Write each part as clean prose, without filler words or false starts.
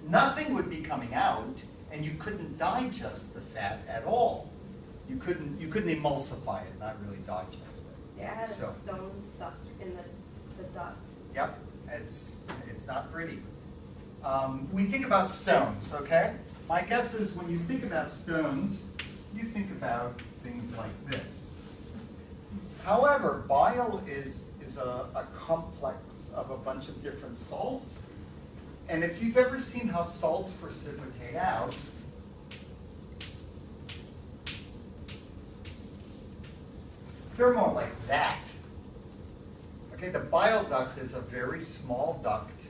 nothing would be coming out, and you couldn't digest the fat at all. You couldn't emulsify it, not really digest it. Yeah, I had So, a stone stuck in the duct. yep, it's not pretty. We think about stones, okay? My guess is when you think about stones, you think about things like this. However, bile is a complex of a bunch of different salts. And if you've ever seen how salts precipitate out, they're more like that. Okay, the bile duct is a very small duct,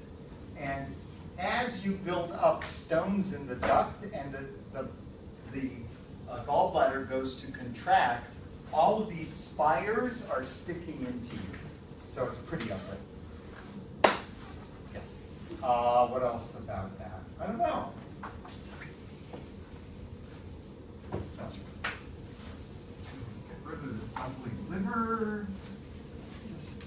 and as you build up stones in the duct and the gallbladder goes to contract, all of these spires are sticking into you. So it's pretty ugly. Yes. What else about that? I don't know. Get rid of this ugly liver. Just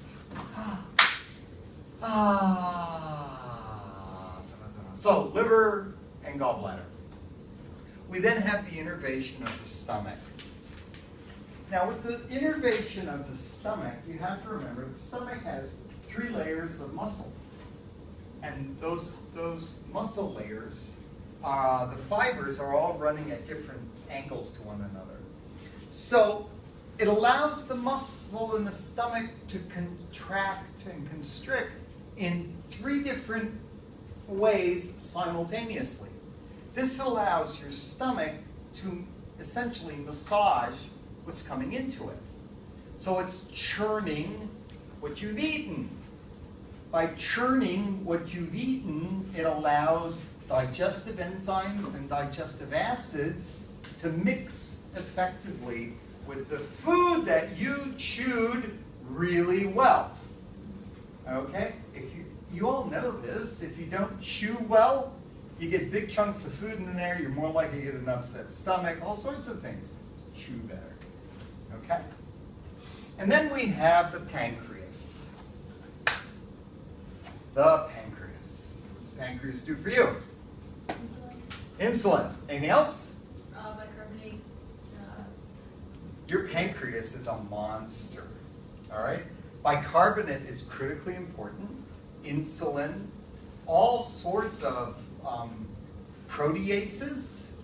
So liver and gallbladder. We then have the innervation of the stomach. Now with the innervation of the stomach, you have to remember the stomach has 3 layers of muscle. And those muscle layers, the fibers are all running at different angles to one another. So it allows the muscle in the stomach to contract and constrict in 3 different ways simultaneously. This allows your stomach to essentially massage what's coming into it. So it's churning what you've eaten. By churning what you've eaten, it allows digestive enzymes and digestive acids to mix effectively with the food that you chewed really well. Okay? You all know this. If you don't chew well, you get big chunks of food in there, you're more likely to get an upset stomach, all sorts of things. Chew better. Okay? And then we have the pancreas. The pancreas. What does the pancreas do for you? Insulin. Insulin. Anything else? Bicarbonate. Your pancreas is a monster. All right? Bicarbonate is critically important. Insulin, all sorts of proteases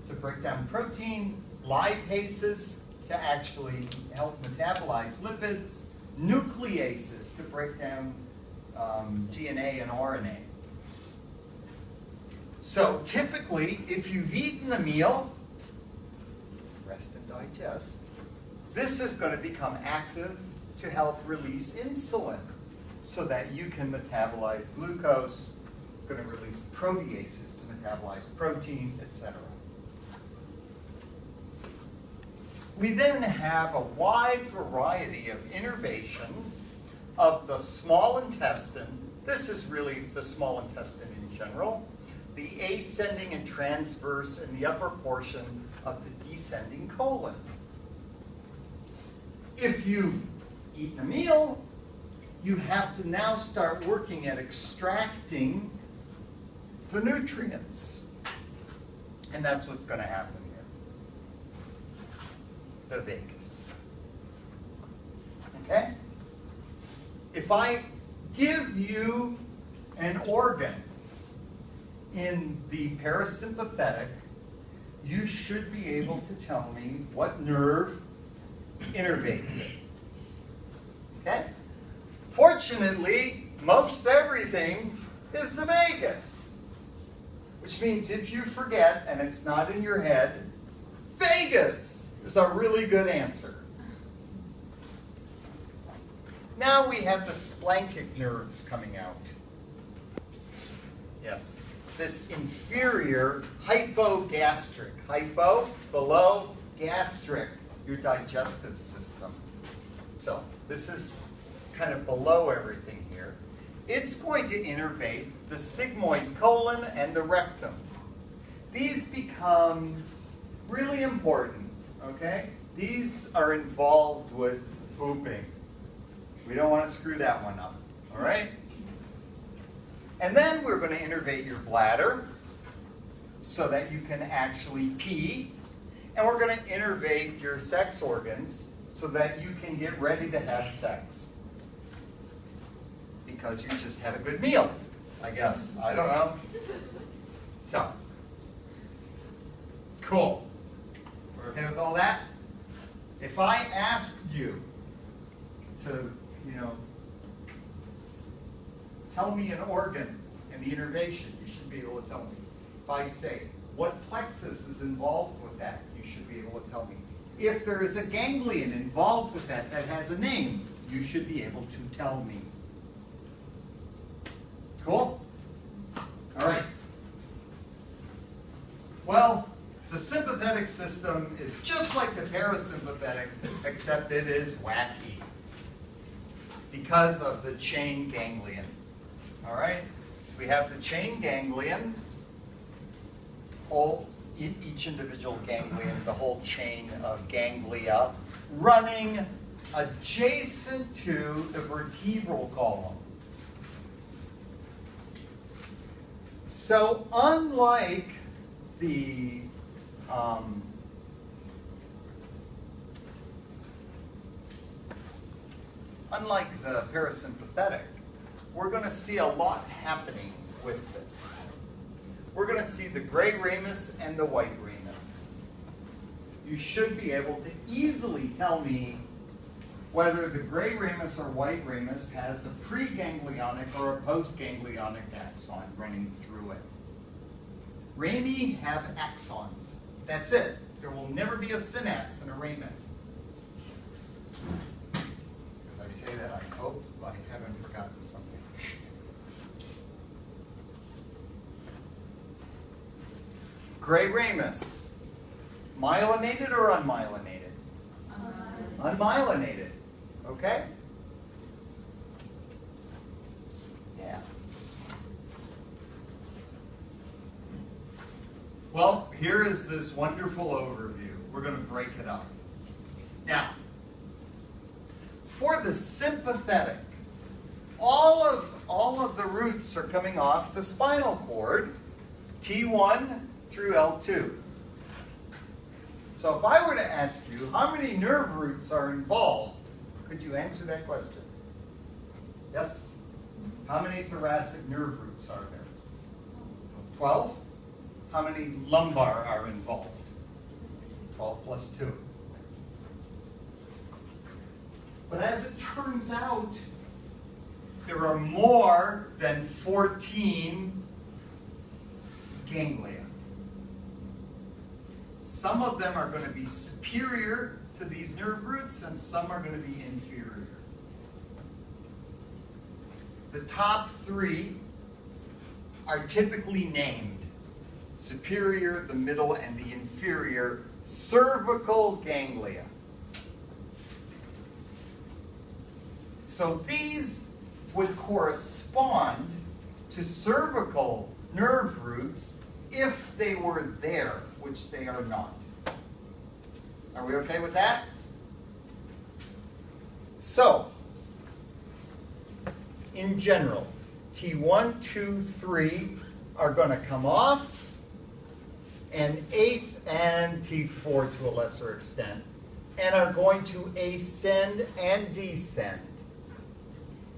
to break down protein, lipases to actually help metabolize lipids, nucleases to break down DNA and RNA. So typically, if you've eaten a meal, rest and digest, this is going to become active to help release insulin so that you can metabolize glucose. It's going to release proteases to metabolize protein, etc. We then have a wide variety of innervations of the small intestine. This is really the small intestine in general. The ascending and transverse in the upper portion of the descending colon. If you've eaten a meal, you have to now start working at extracting the nutrients. And that's what's going to happen here. The vagus. Okay? If I give you an organ in the parasympathetic, you should be able to tell me what nerve innervates it. Okay? Fortunately, most everything is the vagus. Which means if you forget and it's not in your head, vagus is a really good answer. Now we have the splanchnic nerves coming out. Yes, this inferior hypogastric. Hypo, below, gastric, your digestive system. So this is kind of below everything here. It's going to innervate the sigmoid colon and the rectum. These become really important, okay? These are involved with pooping. We don't want to screw that one up, all right? And then we're going to innervate your bladder so that you can actually pee. And we're going to innervate your sex organs so that you can get ready to have sex. Because you just had a good meal, I guess. I don't know. So, cool. We're okay with all that? If I asked you to, tell me an organ and the innervation, you should be able to tell me. If I say, what plexus is involved with that, you should be able to tell me. If there is a ganglion involved with that that has a name, you should be able to tell me. Cool? All right. Well, the sympathetic system is just like the parasympathetic, except it is wacky because of the chain ganglion. All right? We have the chain ganglion, each individual ganglion, the whole chain of ganglia, running adjacent to the vertebral column. So unlike the parasympathetic, we're going to see a lot happening with this. We're going to see the gray ramus and the white ramus. You should be able to easily tell me whether the gray ramus or white ramus has a preganglionic or a postganglionic axon running through it. Rami have axons. That's it. There will never be a synapse in a ramus. As I say that, I hope I haven't forgotten something. Gray ramus, myelinated or unmyelinated? Unmyelinated. Okay? Yeah. Well, here is this wonderful overview. We're going to break it up. Now, for the sympathetic, all of the roots are coming off the spinal cord, T1 through L2. So if I were to ask you how many nerve roots are involved, could you answer that question? Yes? How many thoracic nerve roots are there? 12? How many lumbar are involved? 12 plus 2. But as it turns out, there are more than 14 ganglia. Some of them are going to be superior to these nerve roots, and some are going to be inferior. The top 3 are typically named superior, the middle, and the inferior cervical ganglia. So these would correspond to cervical nerve roots if they were there, which they are not. Are we okay with that? So, in general, T1, 2, 3 are going to come off, and ACE and T4 to a lesser extent, and are going to ascend and descend.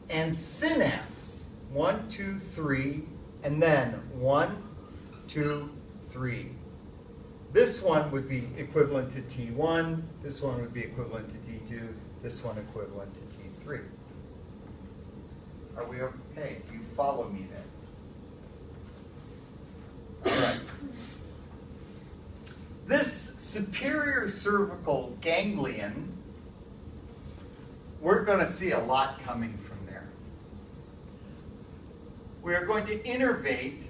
And synapse, 1, 2, 3, and then 1, 2, 3. This one would be equivalent to T1, this one would be equivalent to T2, this one equivalent to T3. Are we okay? Do you follow me there? All right. This superior cervical ganglion, we're going to see a lot coming from there. We are going to innervate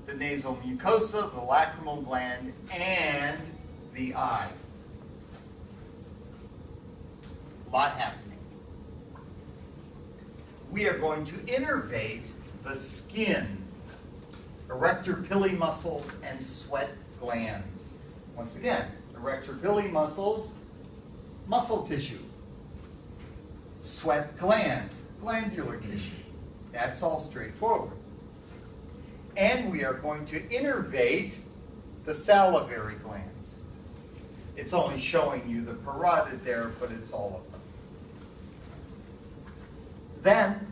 the nasal mucosa, the lacrimal gland, and the eye. A lot happening. We are going to innervate the skin, erector pili muscles, and sweat glands. Once again, erector pili muscles, muscle tissue. Sweat glands, glandular tissue. That's all straightforward. and we are going to innervate the salivary glands. It's only showing you the parotid there, but it's all of them. Then,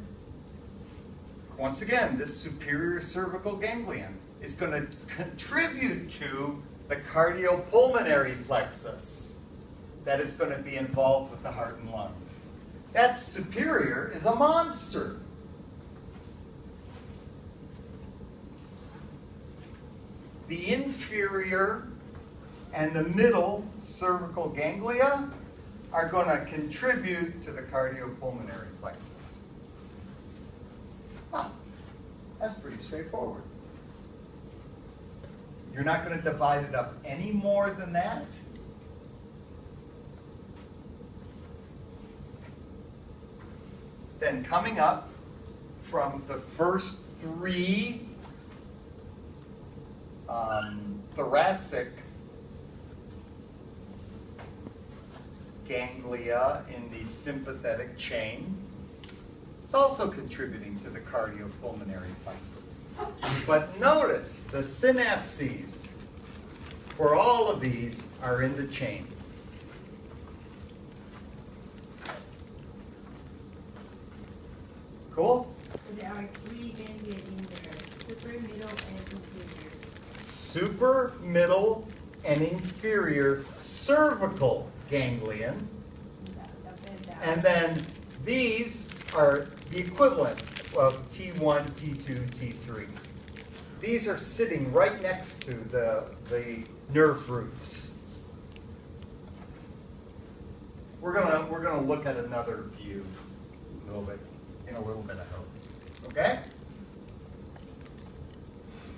once again, this superior cervical ganglion is going to contribute to the cardiopulmonary plexus that is going to be involved with the heart and lungs. That superior is a monster. The inferior and the middle cervical ganglia are going to contribute to the cardiopulmonary plexus. Wow, that's pretty straightforward. You're not going to divide it up any more than that. Then coming up from the first three thoracic ganglia in the sympathetic chain, it's also contributing to the cardiopulmonary plexus. But notice the synapses for all of these are in the chain. Cool? So there are three ganglia in there, super, middle, and inferior. Super, middle, and inferior cervical ganglion. And then these are the equivalent of T1, T2, T3. These are sitting right next to the nerve roots. We're gonna look at another view in a little bit of hope. Okay?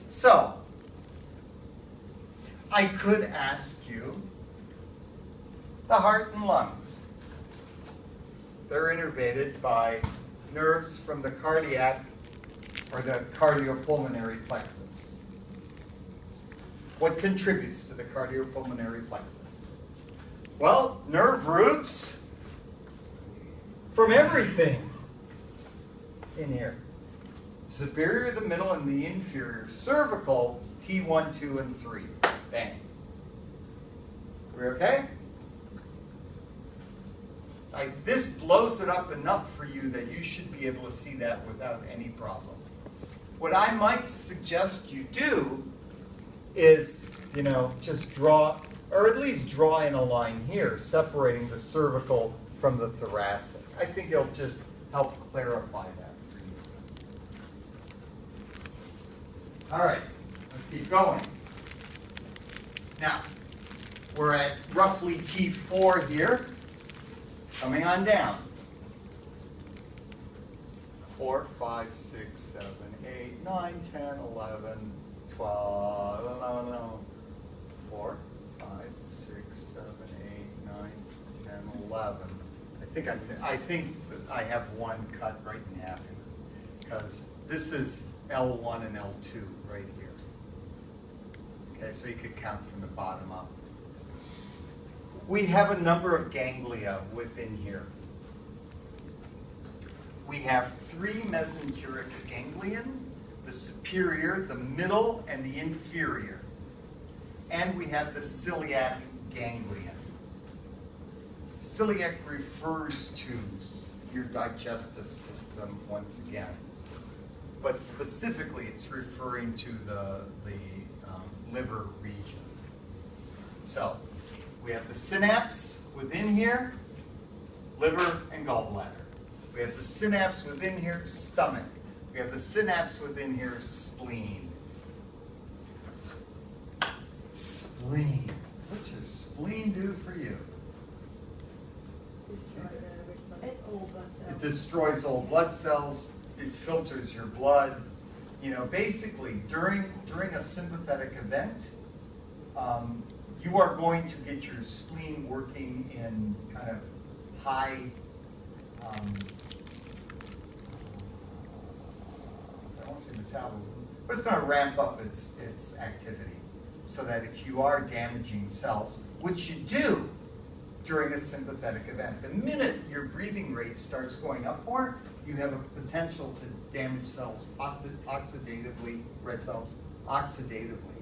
So, I could ask you the heart and lungs. They're innervated by nerves from the cardiac or the cardiopulmonary plexus. What contributes to the cardiopulmonary plexus? Well, nerve roots from everything in here. Superior, the middle, and the inferior. Cervical, T1, 2, and 3. Bang. We okay? This blows it up enough for you that you should be able to see that without any problem. What I might suggest you do is, just draw, or at least draw in a line here, separating the cervical from the thoracic. I think it'll just help clarify that for you. All right, let's keep going. Now, we're at roughly T4 here. Coming on down. 4, 5, 6, 7, 8, 9, 10, 11, 12, no. 4, 5, 6, 7, 8, 9, 10, 11. I think I have one cut right in half here, because this is L1 and L2 right here. Okay, so you could count from the bottom up. We have a number of ganglia within here. We have 3 mesenteric ganglion, the superior, the middle, and the inferior. And we have the celiac ganglion. Celiac refers to your digestive system once again. But specifically, it's referring to the liver region. So, we have the synapse within here, liver and gallbladder. We have the synapse within here, stomach. We have the synapse within here, spleen. Spleen. What does spleen do for you? It destroys old blood cells. It filters your blood. Basically, during a sympathetic event, you are going to get your spleen working in kind of high, I don't want to say metabolism, but it's going to ramp up its activity so that if you are damaging cells, which you do during a sympathetic event, the minute your breathing rate starts going up more, you have a potential to damage cells oxidatively, red cells, oxidatively.